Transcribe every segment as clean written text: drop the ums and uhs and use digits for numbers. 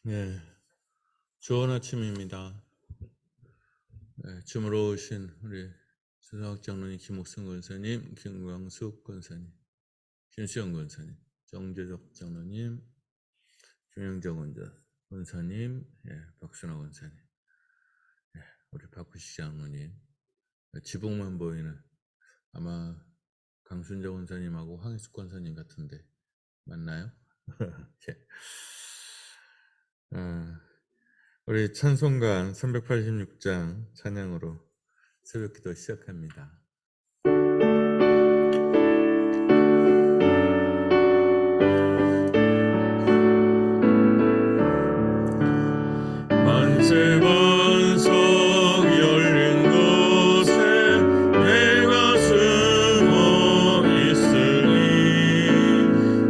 네, 좋은 아침입니다. 네, 줌으로 오신 우리 주석 장로님, 김옥승 권사님, 김광숙 권사님, 김수영 권사님, 정재석 장로님, 김영정 권사님, 박순화 권사님, 우리 박구시 장로님, 지붕만 보이는 아마 강순자 권사님하고 황희숙 권사님 같은데 맞나요? 예. 우리 찬송가 386장 찬양으로 새벽기도 시작합니다. 만세 반석 열린 곳에 내가 숨어 있으니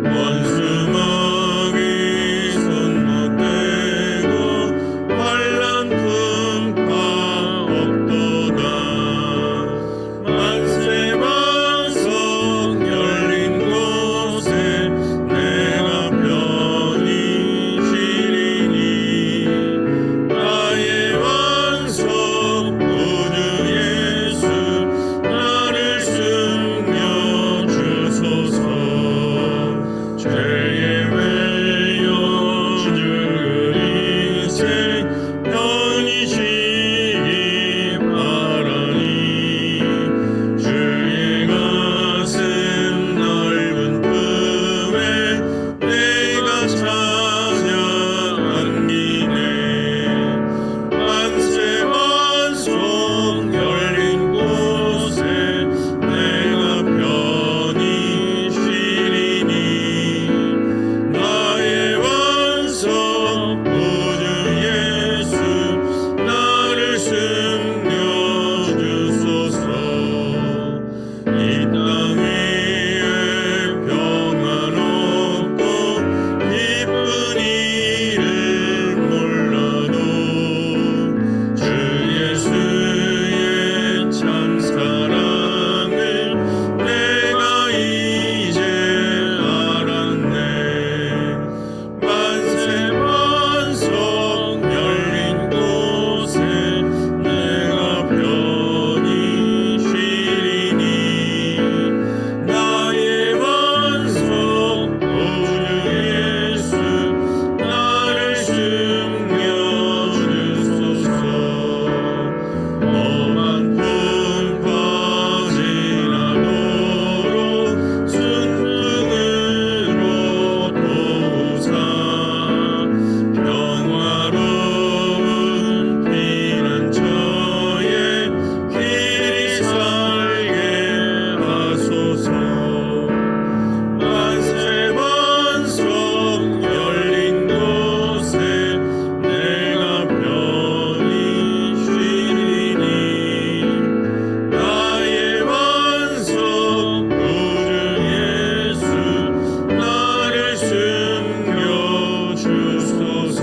원수 마귀 손 못 대고 환난 풍파 없도다. 만세 반석 열린 곳에 내가 편히 쉬리니 나의 완성 구주 예수 나를 숨겨 주소서. 죄의 외여 죽은 인생 편히 쉬기 바라니 주의 가슴 넓은 품에 내가 찾아 안기네. 만세 반석 열린 곳에 내가 편히 쉬리니 나의 완성 구주 예수 나를 숨겨 주소서. 이 땅 위에 평안 없고 기쁜 일을 몰라도 주 예수의 참 사랑을 내가 이제 알았네. 만세 반석 열린 곳에 내가 편히 쉬리니 나의 완성 구주 예수 나를 숨겨 주소서. 험한 풍파 지나도록 순풍으로 도우사 평화로운 피난처에 길이 살게 하소서. 만세 반석 열린 곳에 내가 편히 쉬리니 나의 완성 구주 예수 나를 숨겨 주소서.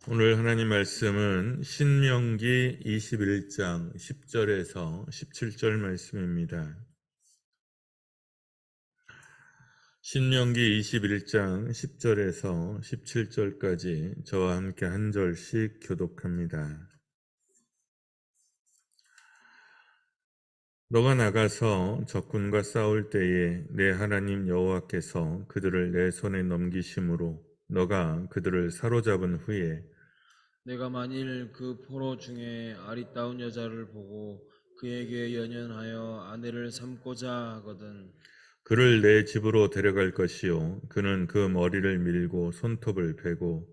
오늘 하나님 말씀은 신명기 21장 10절에서 17절 말씀입니다. 신명기 21장 10절에서 17절까지 저와 함께 한 절씩 교독합니다. 너가 나가서 적군과 싸울 때에 내 하나님 여호와께서 그들을 내 손에 넘기심으로 너가 그들을 사로잡은 후에 내가 만일 그 포로 중에 아리따운 여자를 보고 그에게 연연하여 아내를 삼고자 하거든 그를 내 집으로 데려갈 것이요 그는 그 머리를 밀고 손톱을 베고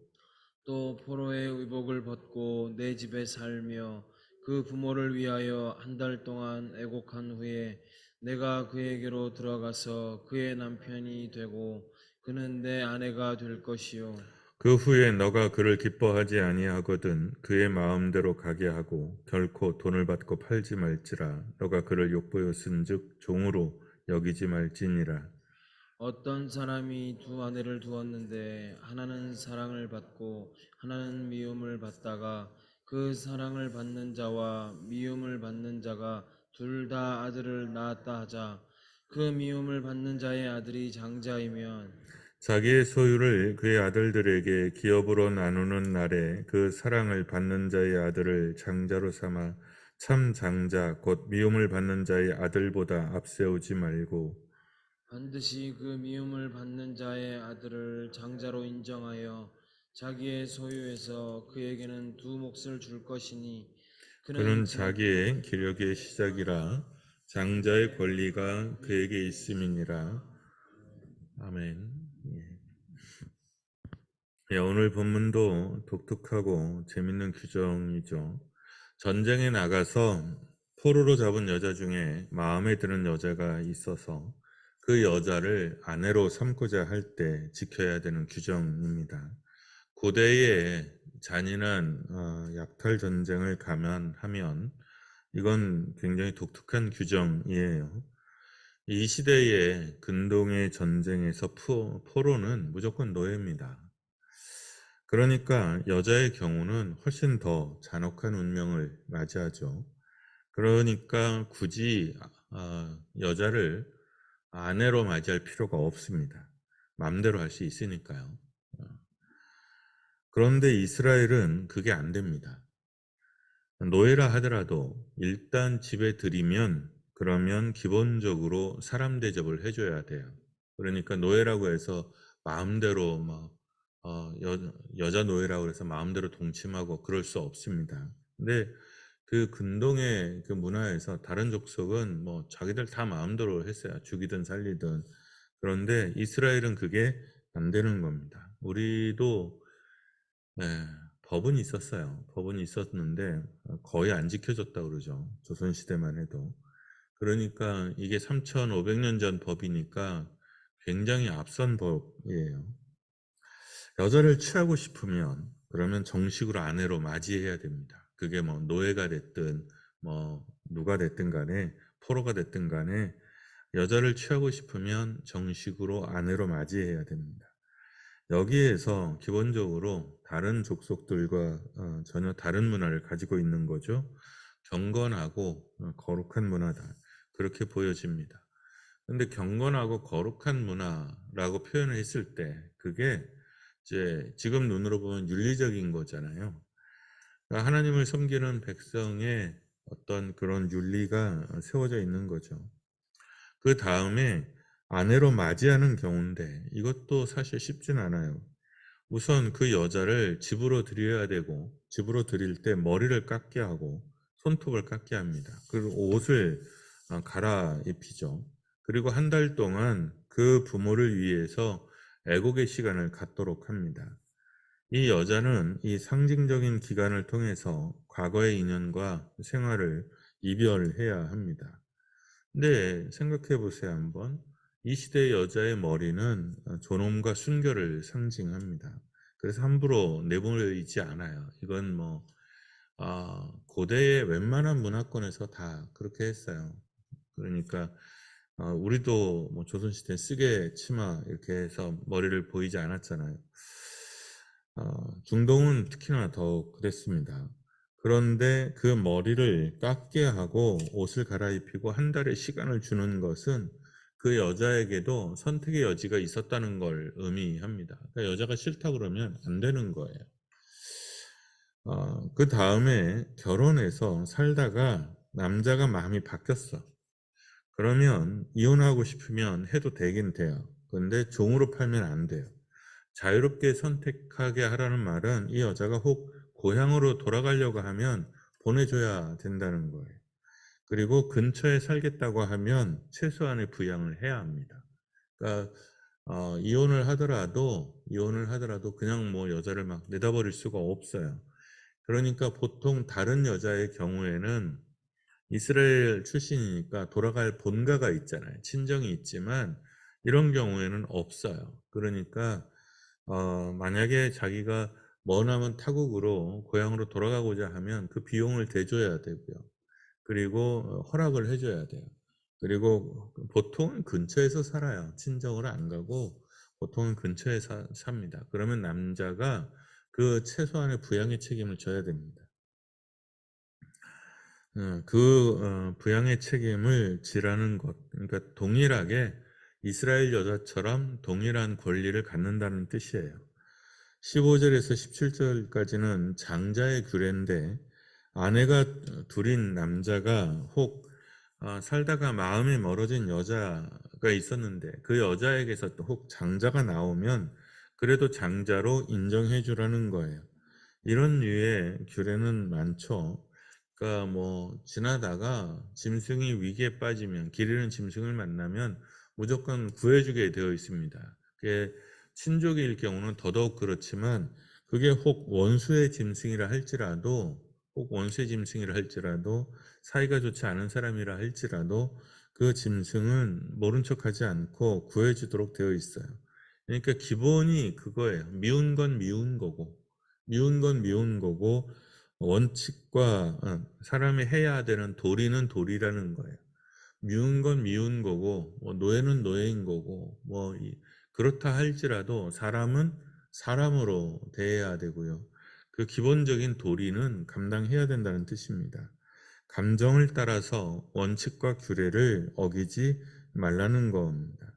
또 포로의 의복을 벗고 내 집에 살며 그 부모를 위하여 한 달 동안 애곡한 후에 내가 그에게로 들어가서 그의 남편이 되고 그는 내 아내가 될 것이요 그 후에 너가 그를 기뻐하지 아니하거든 그의 마음대로 가게 하고 결코 돈을 받고 팔지 말지라. 너가 그를 욕보였은즉 종으로 여기지 말지니라. 어떤 사람이 두 아내를 두었는데 하나는 사랑을 받고 하나는 미움을 받다가 그 사랑을 받는 자와 미움을 받는 자가 둘 다 아들을 낳았다 하자. 그 미움을 받는 자의 아들이 장자이면 자기의 소유를 그의 아들들에게 기업으로 나누는 날에 그 사랑을 받는 자의 아들을 장자로 삼아 참 장자 곧 미움을 받는 자의 아들보다 앞세우지 말고 반드시 그 미움을 받는 자의 아들을 장자로 인정하여 자기의 소유에서 그에게는 두 몫을 줄 것이니 그는 그는 자기의 기력의 시작이라 장자의 권리가 그에게 있음이니라. 아멘. 예. 예, 오늘 본문도 독특하고 재밌는 규정이죠. 전쟁에 나가서 포로로 잡은 여자 중에 마음에 드는 여자가 있어서 그 여자를 아내로 삼고자 할 때 지켜야 되는 규정입니다. 고대의 잔인한 약탈 전쟁을 감안하면 이건 굉장히 독특한 규정이에요. 이 시대의 근동의 전쟁에서 포로는 무조건 노예입니다. 그러니까 여자의 경우는 훨씬 더 잔혹한 운명을 맞이하죠. 그러니까 굳이 여자를 아내로 맞이할 필요가 없습니다. 마음대로 할 수 있으니까요. 어, 그런데 이스라엘은 그게 안 됩니다. 노예라 하더라도 일단 집에 들이면 그러면 기본적으로 사람 대접을 해줘야 돼요. 그러니까 노예라고 해서 마음대로 여자 노예라고 해서 마음대로 동침하고 그럴 수 없습니다. 근데 그 근동의 그 문화에서 다른 족속은 뭐 자기들 다 마음대로 했어요. 죽이든 살리든. 그런데 이스라엘은 그게 안 되는 겁니다. 우리도 네, 법은 있었어요. 법은 있었는데 거의 안 지켜졌다 그러죠. 조선시대만 해도. 그러니까 이게 3,500년 전 법이니까 굉장히 앞선 법이에요. 여자를 취하고 싶으면 그러면 정식으로 아내로 맞이해야 됩니다. 그게 뭐 노예가 됐든 뭐 누가 됐든 간에 포로가 됐든 간에 여자를 취하고 싶으면 정식으로 아내로 맞이해야 됩니다. 여기에서 기본적으로 다른 족속들과 전혀 다른 문화를 가지고 있는 거죠. 경건하고 거룩한 문화다. 그렇게 보여집니다. 근데 경건하고 거룩한 문화라고 표현을 했을 때 그게 이제 지금 눈으로 보면 윤리적인 거잖아요. 그러니까 하나님을 섬기는 백성의 어떤 그런 윤리가 세워져 있는 거죠. 그 다음에 아내로 맞이하는 경우인데 이것도 사실 쉽진 않아요. 우선 그 여자를 집으로 들여야 되고 집으로 들일 때 머리를 깎게 하고 손톱을 깎게 합니다. 그리고 옷을 갈아입히죠. 그리고 한 달 동안 그 부모를 위해서 애국의 시간을 갖도록 합니다. 이 여자는 이 상징적인 기간을 통해서 과거의 인연과 생활을 이별해야 합니다. 근데 생각해 보세요, 한번. 이 시대의 여자의 머리는 존엄과 순결을 상징합니다. 그래서 함부로 내보내지 않아요. 이건 뭐, 고대의 웬만한 문화권에서 다 그렇게 했어요. 그러니까, 우리도 뭐 조선시대 쓰개 치마 이렇게 해서 머리를 보이지 않았잖아요. 중동은 특히나 더 그랬습니다. 그런데 그 머리를 깎게 하고 옷을 갈아입히고 한 달의 시간을 주는 것은 그 여자에게도 선택의 여지가 있었다는 걸 의미합니다. 그러니까 여자가 싫다 그러면 안 되는 거예요. 그 다음에 결혼해서 살다가 남자가 마음이 바뀌었어. 그러면 이혼하고 싶으면 해도 되긴 돼요. 그런데 종으로 팔면 안 돼요. 자유롭게 선택하게 하라는 말은 이 여자가 혹 고향으로 돌아가려고 하면 보내줘야 된다는 거예요. 그리고 근처에 살겠다고 하면 최소한의 부양을 해야 합니다. 그러니까 이혼을 하더라도 그냥 뭐 여자를 막 내다버릴 수가 없어요. 그러니까 보통 다른 여자의 경우에는 이스라엘 출신이니까 돌아갈 본가가 있잖아요. 친정이 있지만 이런 경우에는 없어요. 그러니까 만약에 자기가 머나먼 타국으로 고향으로 돌아가고자 하면 그 비용을 대줘야 되고요. 그리고 허락을 해줘야 돼요. 그리고 보통은 근처에서 살아요. 친정을 안 가고 보통은 근처에 삽니다. 그러면 남자가 그 최소한의 부양의 책임을 져야 됩니다. 부양의 책임을 지라는 것. 그러니까 동일하게 이스라엘 여자처럼 동일한 권리를 갖는다는 뜻이에요. 15절에서 17절까지는 장자의 규례인데 아내가 둘인 남자가 혹 살다가 마음이 멀어진 여자가 있었는데 그 여자에게서 또 혹 장자가 나오면 그래도 장자로 인정해 주라는 거예요. 이런 류의 규례는 많죠. 그러니까 뭐 지나다가 짐승이 위기에 빠지면 길 잃은 짐승을 만나면 무조건 구해주게 되어 있습니다. 그게 친족일 경우는 더더욱 그렇지만 그게 혹 원수의 짐승이라 할지라도 사이가 좋지 않은 사람이라 할지라도 그 짐승은 모른 척하지 않고 구해주도록 되어 있어요. 그러니까 기본이 그거예요. 미운 건 미운 거고 원칙과 사람이 해야 되는 도리는 도리라는 거예요. 미운 건 미운 거고 노예는 노예인 거고 그렇다 할지라도 사람은 사람으로 대해야 되고요. 그 기본적인 도리는 감당해야 된다는 뜻입니다. 감정을 따라서 원칙과 규례를 어기지 말라는 겁니다.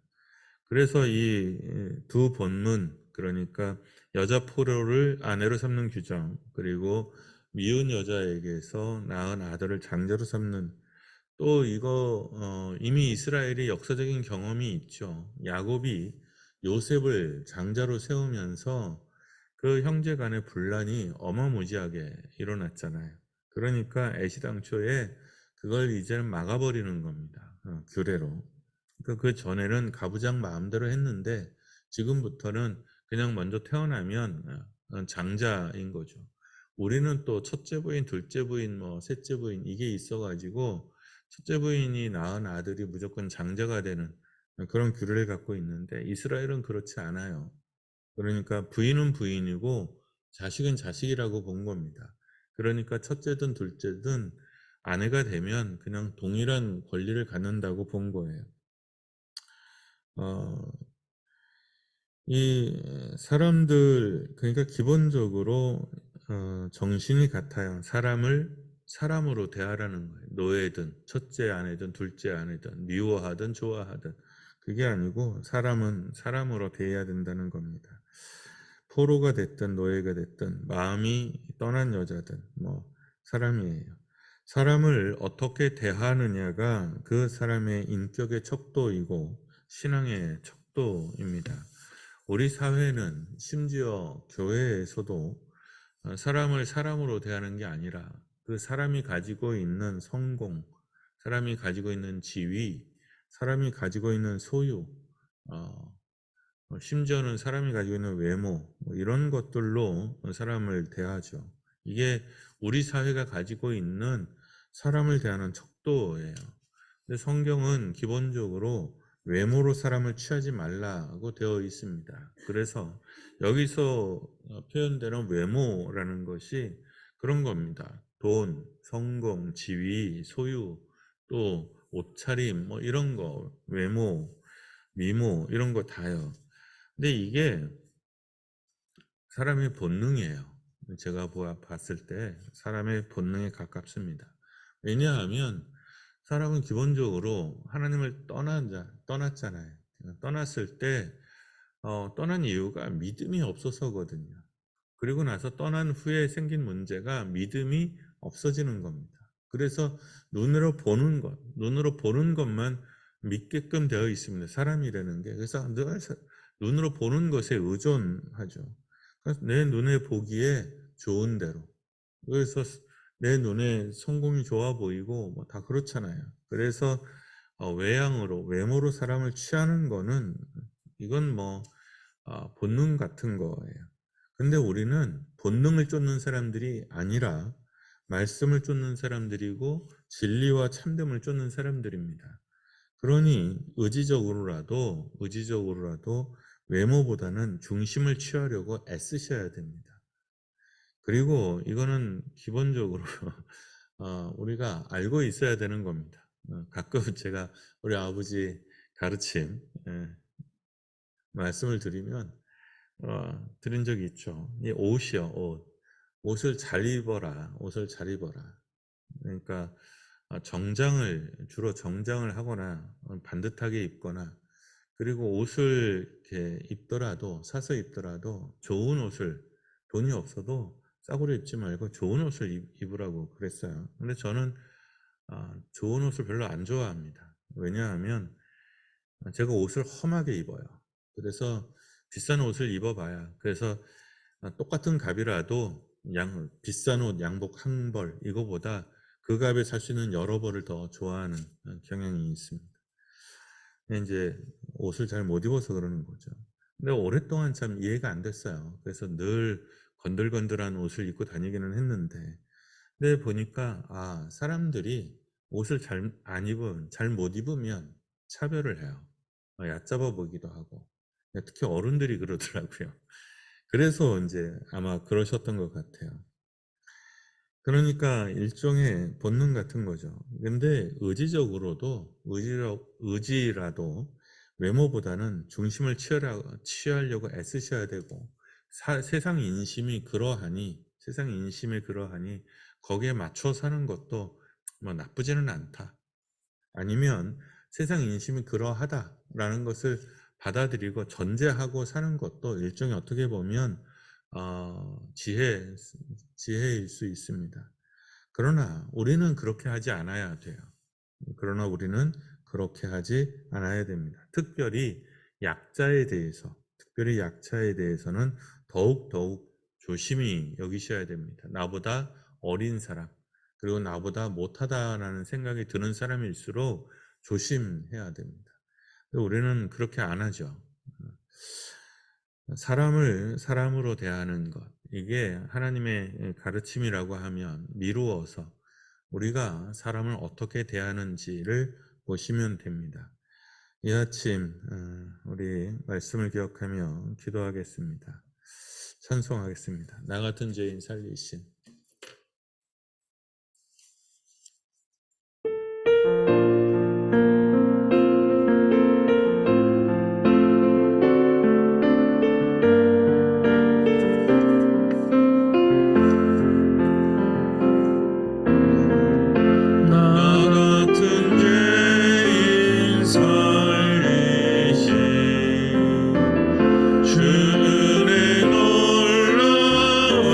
그래서 이 두 본문, 그러니까 여자 포로를 아내로 삼는 규정, 그리고 미운 여자에게서 낳은 아들을 장자로 삼는, 또 이거 이미 이스라엘이 역사적인 경험이 있죠. 야곱이 요셉을 장자로 세우면서 그 형제 간의 분란이 어마무지하게 일어났잖아요. 그러니까 애시당초에 그걸 이제는 막아버리는 겁니다. 규례로. 그 전에는 가부장 마음대로 했는데 지금부터는 그냥 먼저 태어나면 장자인 거죠. 우리는 또 첫째 부인, 둘째 부인, 셋째 부인 이게 있어가지고 첫째 부인이 낳은 아들이 무조건 장자가 되는 그런 규례를 갖고 있는데 이스라엘은 그렇지 않아요. 그러니까 부인은 부인이고 자식은 자식이라고 본 겁니다. 그러니까 첫째든 둘째든 아내가 되면 그냥 동일한 권리를 갖는다고 본 거예요. 어, 이 사람들, 그러니까 기본적으로 정신이 같아요. 사람을 사람으로 대하라는 거예요. 노예든 첫째 아내든 둘째 아내든 미워하든 좋아하든 그게 아니고 사람은 사람으로 대해야 된다는 겁니다. 포로가 됐든 노예가 됐든 마음이 떠난 여자든 사람이에요. 사람을 어떻게 대하느냐가 그 사람의 인격의 척도이고 신앙의 척도입니다. 우리 사회는 심지어 교회에서도 사람을 사람으로 대하는 게 아니라 그 사람이 가지고 있는 성공, 사람이 가지고 있는 지위, 사람이 가지고 있는 소유, 어, 심지어는 사람이 가지고 있는 외모, 이런 것들로 사람을 대하죠. 이게 우리 사회가 가지고 있는 사람을 대하는 척도예요. 근데 성경은 기본적으로 외모로 사람을 취하지 말라고 되어 있습니다. 그래서 여기서 표현되는 외모라는 것이 그런 겁니다. 돈, 성공, 지위, 소유, 또 옷차림, 이런 거, 외모, 미모, 이런 거 다요. 근데 이게 사람의 본능이에요. 제가 봤을 때 사람의 본능에 가깝습니다. 왜냐하면 사람은 기본적으로 하나님을 떠났잖아요. 떠났을 때 떠난 이유가 믿음이 없어서거든요. 그리고 나서 떠난 후에 생긴 문제가 믿음이 없어지는 겁니다. 그래서 눈으로 보는 것만 믿게끔 되어 있습니다. 사람이라는 게. 그래서 늘 눈으로 보는 것에 의존하죠. 그래서 내 눈에 보기에 좋은 대로. 그래서 내 눈에 성공이 좋아 보이고 다 그렇잖아요. 그래서 외모로 사람을 취하는 거는 이건 본능 같은 거예요. 근데 우리는 본능을 쫓는 사람들이 아니라 말씀을 쫓는 사람들이고 진리와 참됨을 쫓는 사람들입니다. 그러니 의지적으로라도 외모보다는 중심을 취하려고 애쓰셔야 됩니다. 그리고 이거는 기본적으로 우리가 알고 있어야 되는 겁니다. 가끔 제가 우리 아버지 가르침 말씀을 드리면 드린 적이 있죠. 이 옷이요, 옷. 옷을 잘 입어라. 그러니까 정장을 주로 정장을 하거나 반듯하게 입거나, 그리고 옷을 이렇게 입더라도 사서 입더라도 좋은 옷을, 돈이 없어도 싸구려 입지 말고 좋은 옷을 입으라고 그랬어요. 근데 저는 좋은 옷을 별로 안 좋아합니다. 왜냐하면 제가 옷을 험하게 입어요. 그래서 비싼 옷을 입어봐야, 그래서 똑같은 값이라도 비싼 옷 양복 한 벌 이거보다 그 값에 살 수 있는 여러 벌을 더 좋아하는 경향이 있습니다. 근데 이제 옷을 잘 못 입어서 그러는 거죠. 근데 오랫동안 참 이해가 안 됐어요. 그래서 늘 건들건들한 옷을 입고 다니기는 했는데, 근데 보니까 사람들이 옷을 잘 못 입으면 차별을 해요. 얕잡아 보기도 하고. 특히 어른들이 그러더라고요. 그래서 이제 아마 그러셨던 것 같아요. 그러니까 일종의 본능 같은 거죠. 근데 의지라도 외모보다는 중심을 취하려고 애쓰셔야 되고, 세상 인심이 그러하니 거기에 맞춰 사는 것도 뭐 나쁘지는 않다. 아니면 세상 인심이 그러하다라는 것을 받아들이고 전제하고 사는 것도 일종의, 어떻게 보면 지혜일 수 있습니다. 그러나 우리는 그렇게 하지 않아야 돼요. 그러나 우리는 그렇게 하지 않아야 됩니다. 특별히 약자에 대해서는 더욱 조심히 여기셔야 됩니다. 나보다 어린 사람, 그리고 나보다 못하다라는 생각이 드는 사람일수록 조심해야 됩니다. 우리는 그렇게 안 하죠. 사람을 사람으로 대하는 것, 이게 하나님의 가르침이라고 하면 미루어서 우리가 사람을 어떻게 대하는지를 보시면 됩니다. 이 아침 우리 말씀을 기억하며 기도하겠습니다. 찬송하겠습니다. 나 같은 죄인 살리신. 나 같은 죄인 살리신 주 은혜 놀라워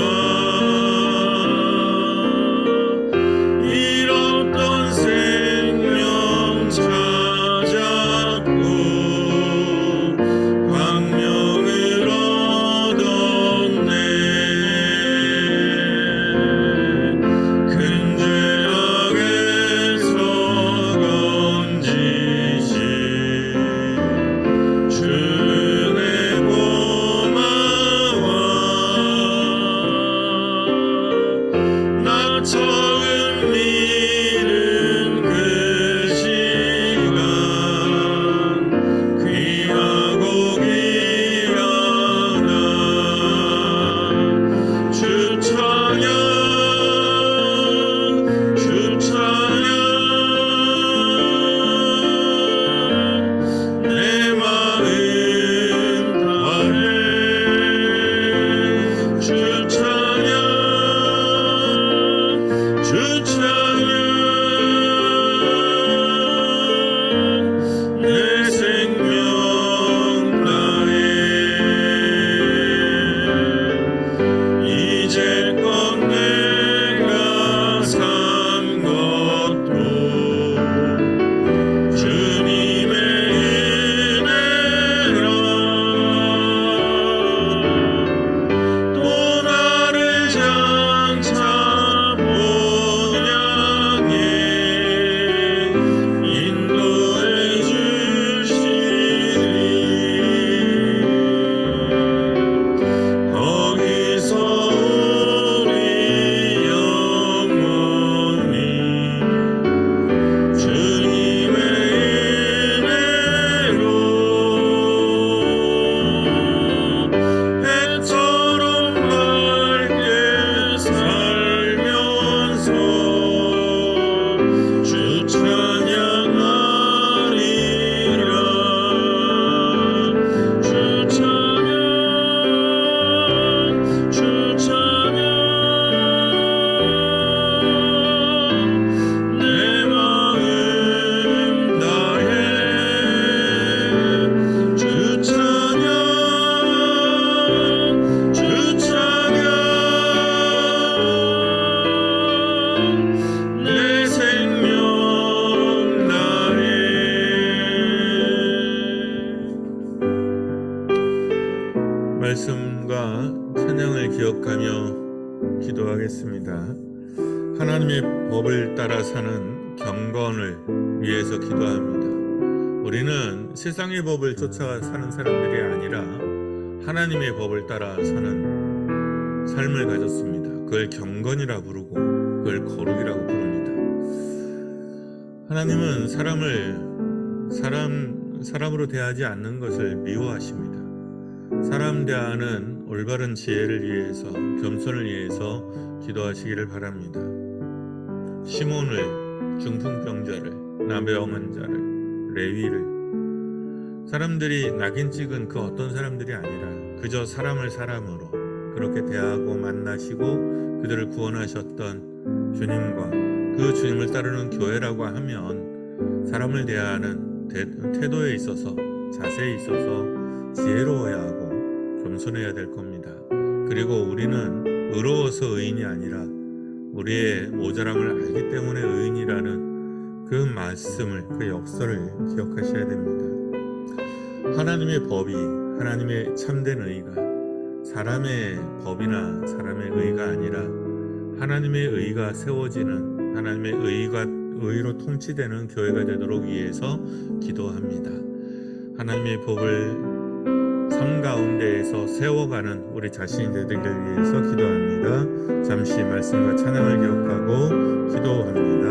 말씀과 찬양을 기억하며 기도하겠습니다. 하나님의 법을 따라 사는 경건을 위해서 기도합니다. 우리는 세상의 법을 쫓아 사는 사람들이 아니라 하나님의 법을 따라 사는 삶을 가졌습니다. 그걸 경건이라 부르고 그걸 거룩이라고 부릅니다. 하나님은 사람으로 대하지 않는 것을 미워하십니다. 사람 대하는 올바른 지혜를 위해서, 겸손을 위해서 기도하시기를 바랍니다. 시몬을, 중풍병자를, 나병한 자를, 레위를, 사람들이 낙인 찍은 그 어떤 사람들이 아니라 그저 사람을 사람으로 그렇게 대하고 만나시고 그들을 구원하셨던 주님과 그 주님을 따르는 교회라고 하면 사람을 대하는 태도에 있어서, 자세에 있어서 지혜로워야 하고 겸손해야 될 겁니다. 그리고 우리는 의로워서 의인이 아니라 우리의 모자람을 알기 때문에 의인이라는 그 말씀을, 그 역설을 기억하셔야 됩니다. 하나님의 법이, 하나님의 참된 의가 사람의 법이나 사람의 의가 아니라 하나님의 의가 세워지는, 하나님의 의로 통치되는 교회가 되도록 위해서 기도합니다. 하나님의 법을 삶 가운데에서 세워가는 우리 자신이 되기를 위해서 기도합니다. 잠시 말씀과 찬양을 기억하고 기도합니다.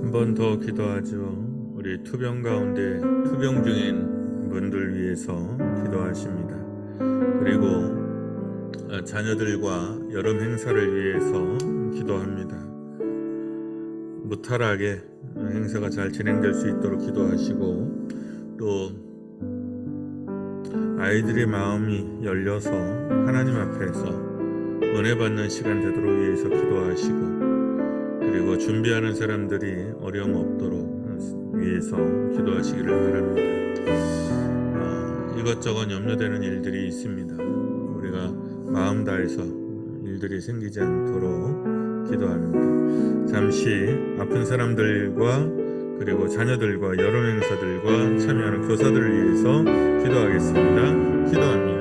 한 번 더 기도하죠. 우리 투병 가운데 투병 중인 분들 위해서 기도하십니다. 그리고 자녀들과 여름 행사를 위해서 기도합니다. 무탈하게 행사가 잘 진행될 수 있도록 기도하시고, 또 아이들의 마음이 열려서 하나님 앞에서 은혜 받는 시간 되도록 위해서 기도하시고, 그리고 준비하는 사람들이 어려움 없도록 위해서 기도하시기를 바랍니다. 이것저것 염려되는 일들이 있습니다. 우리가 마음 다해서 일들이 생기지 않도록 기도합니다. 잠시 아픈 사람들과 그리고 자녀들과 여름 행사들과 참여하는 교사들을 위해서 기도하겠습니다. 기도합니다.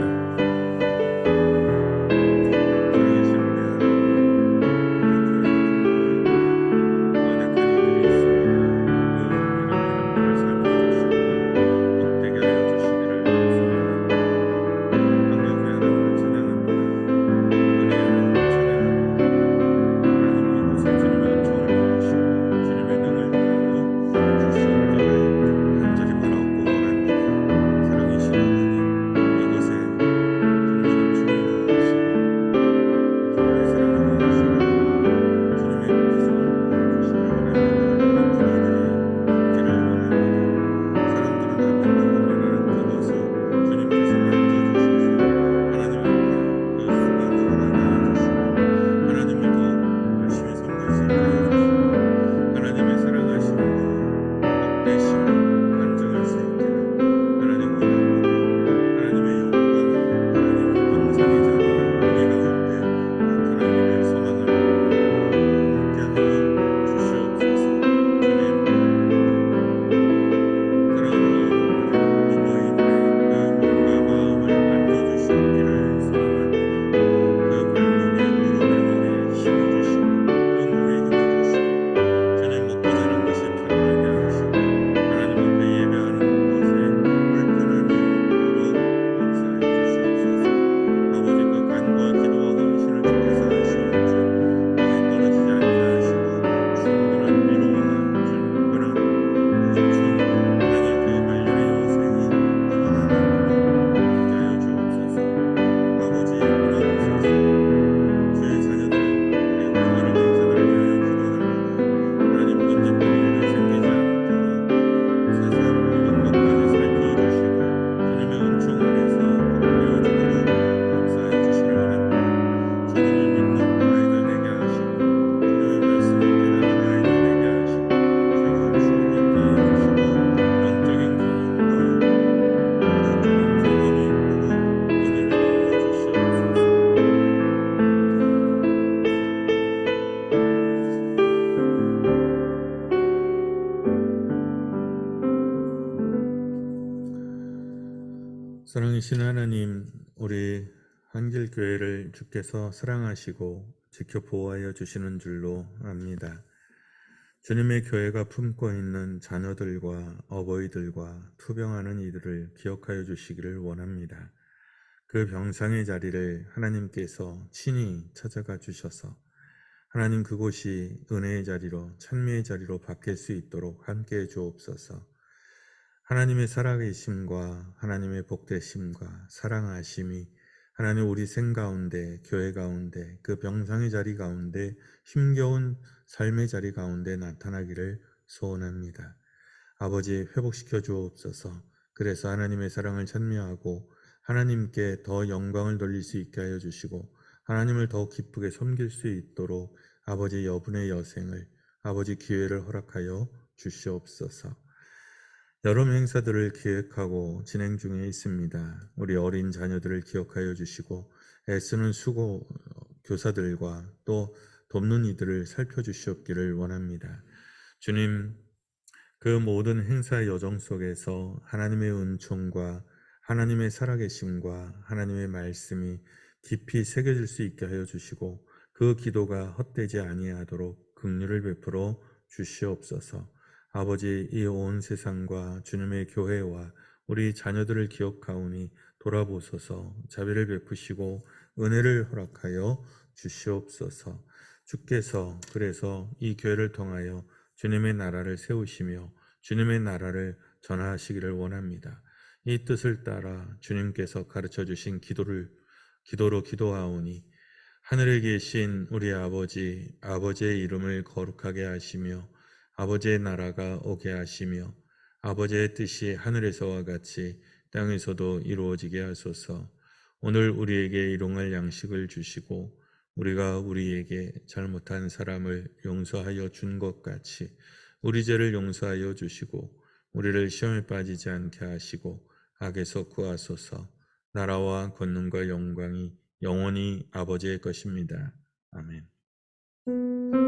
사랑이신 하나님, 우리 한길교회를 주께서 사랑하시고 지켜 보호하여 주시는 줄로 압니다. 주님의 교회가 품고 있는 자녀들과 어버이들과 투병하는 이들을 기억하여 주시기를 원합니다. 그 병상의 자리를 하나님께서 친히 찾아가 주셔서 하나님 그곳이 은혜의 자리로 찬미의 자리로 바뀔 수 있도록 함께해 주옵소서. 하나님의 살아계심과 하나님의 복되심과 사랑하심이 하나님 우리 생 가운데 교회 가운데 그 병상의 자리 가운데 힘겨운 삶의 자리 가운데 나타나기를 소원합니다. 아버지 회복시켜 주옵소서. 그래서 하나님의 사랑을 찬미하고 하나님께 더 영광을 돌릴 수 있게 하여 주시고 하나님을 더 기쁘게 섬길 수 있도록 아버지 여분의 여생을 아버지 기회를 허락하여 주시옵소서. 여름 행사들을 기획하고 진행 중에 있습니다. 우리 어린 자녀들을 기억하여 주시고 애쓰는 수고 교사들과 또 돕는 이들을 살펴주시옵기를 원합니다. 주님, 그 모든 행사 여정 속에서 하나님의 은총과 하나님의 살아계심과 하나님의 말씀이 깊이 새겨질 수 있게 하여 주시고 그 기도가 헛되지 아니하도록 긍휼을 베풀어 주시옵소서. 아버지, 이 온 세상과 주님의 교회와 우리 자녀들을 기억하오니 돌아보소서. 자비를 베푸시고 은혜를 허락하여 주시옵소서. 주께서 그래서 이 교회를 통하여 주님의 나라를 세우시며 주님의 나라를 전하시기를 원합니다. 이 뜻을 따라 주님께서 가르쳐 주신 기도로 기도하오니 하늘에 계신 우리 아버지의 이름을 거룩하게 하시며 아버지의 나라가 오게 하시며 아버지의 뜻이 하늘에서와 같이 땅에서도 이루어지게 하소서. 오늘 우리에게 일용할 양식을 주시고 우리가 우리에게 잘못한 사람을 용서하여 준 것 같이 우리 죄를 용서하여 주시고 우리를 시험에 빠지지 않게 하시고 악에서 구하소서. 나라와 권능과 영광이 영원히 아버지의 것입니다. 아멘.